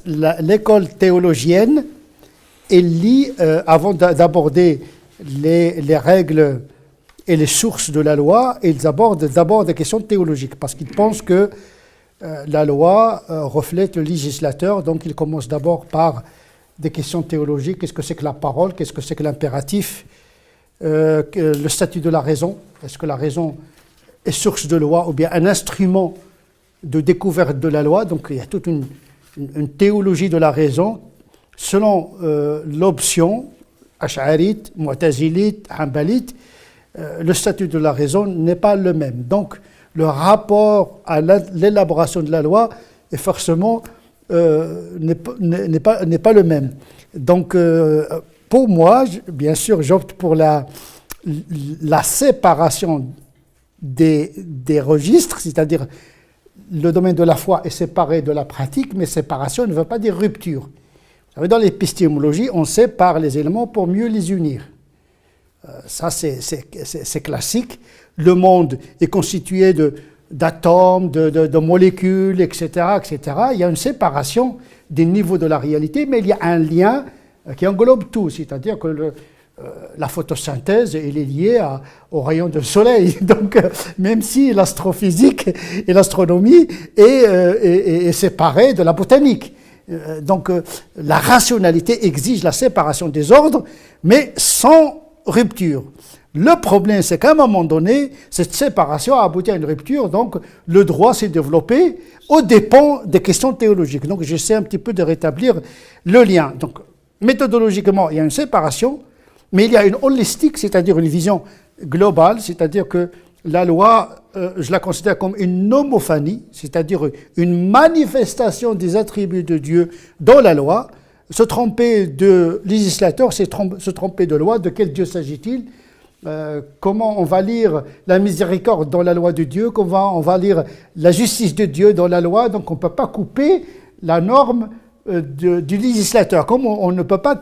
L'école théologienne, elle lit, avant d'aborder les règles et les sources de la loi, ils abordent d'abord des questions théologiques, parce qu'ils pensent que la loi reflète le législateur, donc ils commencent d'abord par des questions théologiques. Qu'est-ce que c'est que la parole? Qu'est-ce que c'est que l'impératif? Le statut de la raison. Est-ce que la raison est source de loi ou bien un instrument de découverte de la loi? Donc il y a toute une théologie de la raison selon l'option ash'arite, mu'tazilite, hanbalite. Le statut de la raison n'est pas le même. Donc le rapport à l'élaboration de la loi est forcément n'est pas le même. Donc pour moi, bien sûr, j'opte pour la séparation des registres, c'est-à-dire le domaine de la foi est séparé de la pratique, mais séparation ne veut pas dire rupture. Vous savez, dans l'épistémologie, on sépare les éléments pour mieux les unir. Ça, c'est classique. Le monde est constitué d'atomes, de molécules, etc., etc. Il y a une séparation des niveaux de la réalité, mais il y a un lien qui englobe tout, c'est-à-dire que la photosynthèse elle est liée aux rayons du soleil. Donc, même si l'astrophysique et l'astronomie est séparée de la botanique. Donc, la rationalité exige la séparation des ordres, mais sans rupture. Le problème, c'est qu'à un moment donné, cette séparation a abouti à une rupture, donc le droit s'est développé aux dépens des questions théologiques. Donc, j'essaie un petit peu de rétablir le lien. Donc, méthodologiquement, il y a une séparation, mais il y a une holistique, c'est-à-dire une vision globale, c'est-à-dire que la loi, je la considère comme une homophanie, c'est-à-dire une manifestation des attributs de Dieu dans la loi. Se tromper de législateur, c'est se tromper de loi. De quel Dieu s'agit-il? Comment on va lire la miséricorde dans la loi de Dieu? Comment on va lire la justice de Dieu dans la loi? Donc on ne peut pas couper la norme du législateur, comme on ne peut pas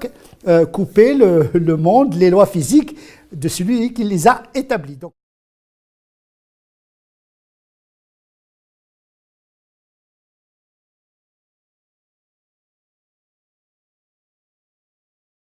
couper le monde, les lois physiques de celui qui les a établies. Donc,